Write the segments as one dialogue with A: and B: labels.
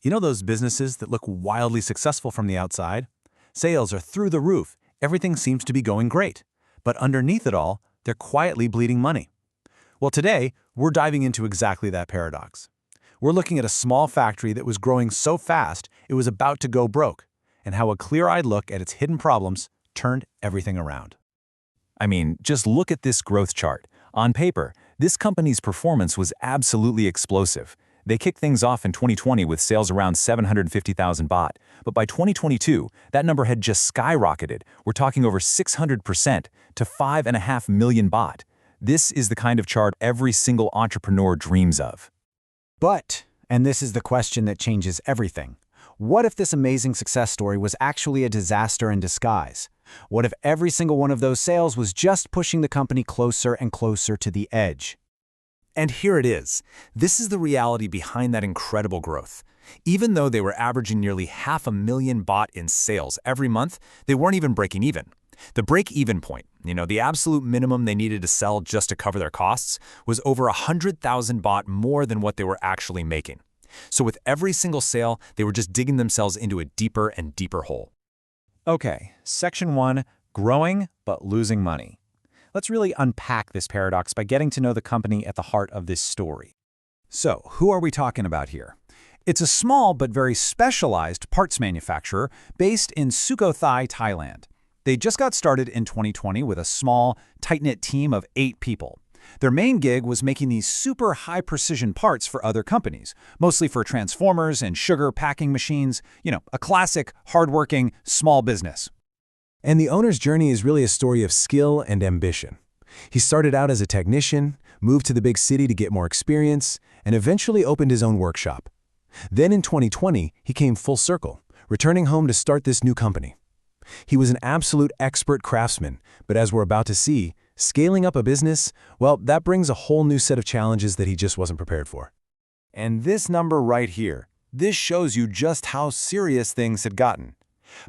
A: You know those businesses that look wildly successful from the outside? Sales are through the roof, everything seems to be going great. But underneath it all, they're quietly bleeding money. Well, today, we're diving into exactly that paradox. We're looking at a small factory that was growing so fast it was about to go broke, and how a clear-eyed look at its hidden problems turned everything around.
B: I mean, just look at this growth chart. On paper, this company's performance was absolutely explosive. They kicked things off in 2020 with sales around 750,000 baht, but by 2022, that number had just skyrocketed. We're talking over 600% to 5.5 million baht. This is the kind of chart every single entrepreneur dreams of.
C: But, and this is the question that changes everything, what if this amazing success story was actually a disaster in disguise? What if every single one of those sales was just pushing the company closer and closer to the edge?
B: And here it is. This is the reality behind that incredible growth. Even though they were averaging nearly 500,000 baht in sales every month, they weren't even breaking even. The break-even point, the absolute minimum they needed to sell just to cover their costs, was over 100,000 baht more than what they were actually making. So with every single sale, they were just digging themselves into a deeper and deeper hole.
A: Okay, Section 1, growing but losing money. Let's really unpack this paradox by getting to know the company at the heart of this story. So, who are we talking about here? It's a small but very specialized parts manufacturer based in Sukhothai, Thailand. They just got started in 2020 with a small, tight-knit team of 8 people. Their main gig was making these super high-precision parts for other companies, mostly for transformers and sugar packing machines, a classic, hardworking, small business.
D: And the owner's journey is really a story of skill and ambition. He started out as a technician, moved to the big city to get more experience, and eventually opened his own workshop. Then in 2020, he came full circle, returning home to start this new company. He was an absolute expert craftsman, but as we're about to see, scaling up a business, well, that brings a whole new set of challenges that he just wasn't prepared for.
A: And this number right here, this shows you just how serious things had gotten.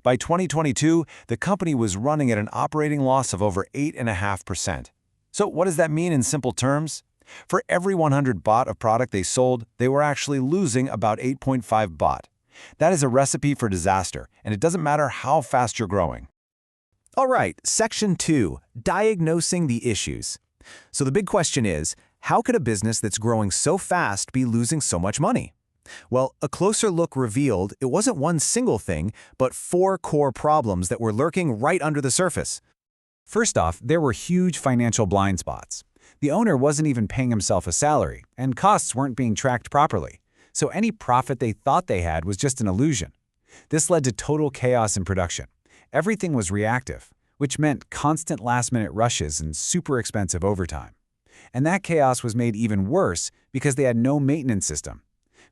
A: By 2022, the company was running at an operating loss of over 8.5%. So what does that mean in simple terms? For every 100 baht of product they sold, they were actually losing about 8.5 baht. That is a recipe for disaster, and it doesn't matter how fast you're growing.
B: All right, Section 2, diagnosing the issues. So the big question is, how could a business that's growing so fast be losing so much money? Well, a closer look revealed it wasn't one single thing, but 4 core problems that were lurking right under the surface.
C: First off, there were huge financial blind spots. The owner wasn't even paying himself a salary, and costs weren't being tracked properly. So any profit they thought they had was just an illusion. This led to total chaos in production. Everything was reactive, which meant constant last-minute rushes and super expensive overtime. And that chaos was made even worse because they had no maintenance system.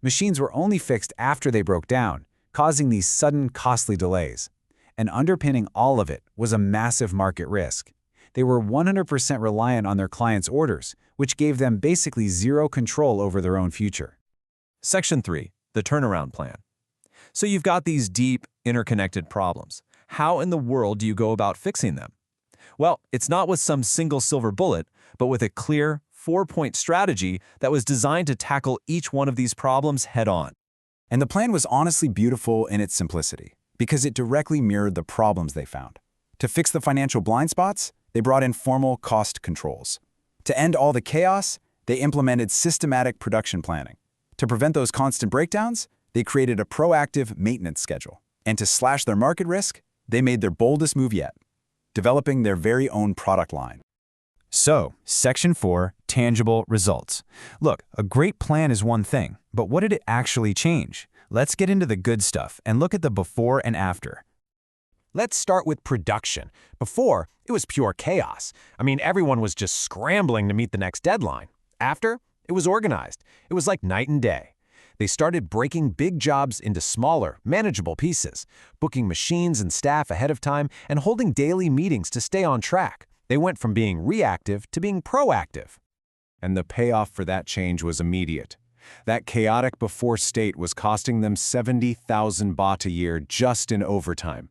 C: Machines were only fixed after they broke down, causing these sudden, costly delays. And underpinning all of it was a massive market risk. They were 100% reliant on their clients' orders, which gave them basically zero control over their own future.
B: Section 3, the turnaround plan. So you've got these deep, interconnected problems. How in the world do you go about fixing them? Well, it's not with some single silver bullet, but with a clear, 4-point strategy that was designed to tackle each one of these problems head-on.
C: And the plan was honestly beautiful in its simplicity, because it directly mirrored the problems they found. To fix the financial blind spots, they brought in formal cost controls. To end all the chaos, they implemented systematic production planning. To prevent those constant breakdowns, they created a proactive maintenance schedule. And to slash their market risk, they made their boldest move yet, developing their very own product line.
A: So, Section 4, tangible results. Look, a great plan is one thing, but what did it actually change? Let's get into the good stuff and look at the before and after.
E: Let's start with production. Before, it was pure chaos. Everyone was just scrambling to meet the next deadline. After, it was organized. It was like night and day. They started breaking big jobs into smaller, manageable pieces, booking machines and staff ahead of time, and holding daily meetings to stay on track. They went from being reactive to being proactive.
D: And the payoff for that change was immediate. That chaotic before state was costing them 70,000 baht a year just in overtime.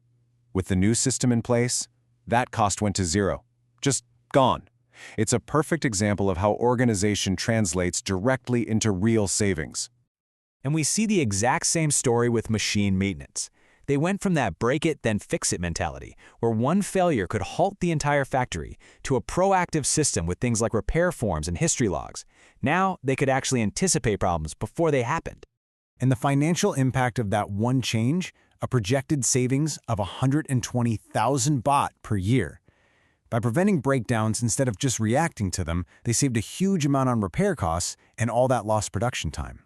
D: With the new system in place, that cost went to zero. Just gone. It's a perfect example of how organization translates directly into real savings.
B: And we see the exact same story with machine maintenance. They went from that break-it-then-fix-it mentality, where one failure could halt the entire factory, to a proactive system with things like repair forms and history logs. Now, they could actually anticipate problems before they happened.
C: And the financial impact of that one change, a projected savings of 120,000 baht per year. By preventing breakdowns instead of just reacting to them, they saved a huge amount on repair costs and all that lost production time.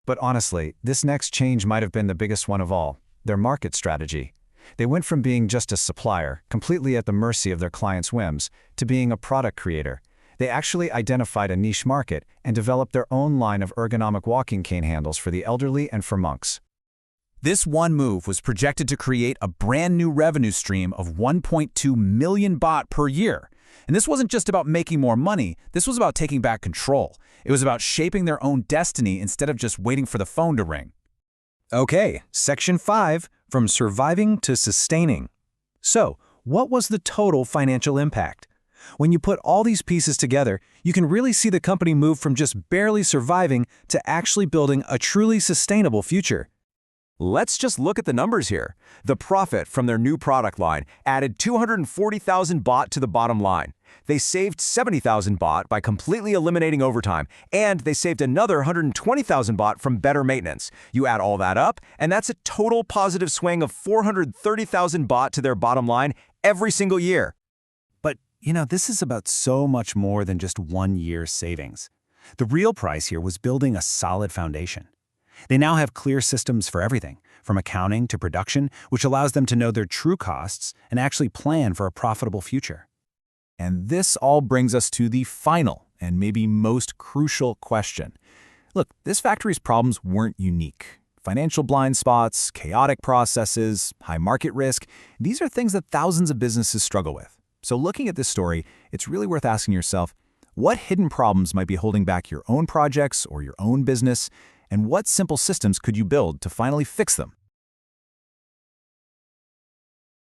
A: But honestly, this next change might have been the biggest one of all, their market strategy. They went from being just a supplier, completely at the mercy of their clients' whims, to being a product creator. They actually identified a niche market and developed their own line of ergonomic walking cane handles for the elderly and for monks.
B: This one move was projected to create a brand new revenue stream of 1.2 million baht per year. And this wasn't just about making more money, this was about taking back control. It was about shaping their own destiny instead of just waiting for the phone to ring.
A: Okay, Section 5, from surviving to sustaining. So, what was the total financial impact? When you put all these pieces together, you can really see the company move from just barely surviving to actually building a truly sustainable future.
E: Let's just look at the numbers here. The profit from their new product line added 240,000 baht to the bottom line. They saved 70,000 baht by completely eliminating overtime, and they saved another 120,000 baht from better maintenance. You add all that up, and that's a total positive swing of 430,000 baht to their bottom line every single year.
C: But, this is about so much more than just 1 year's savings. The real price here was building a solid foundation. They now have clear systems for everything, from accounting to production, which allows them to know their true costs and actually plan for a profitable future.
B: And this all brings us to the final and maybe most crucial question. Look, this factory's problems weren't unique. Financial blind spots, chaotic processes, high market risk, these are things that thousands of businesses struggle with. So looking at this story, it's really worth asking yourself, what hidden problems might be holding back your own projects or your own business? And what simple systems could you build to finally fix them?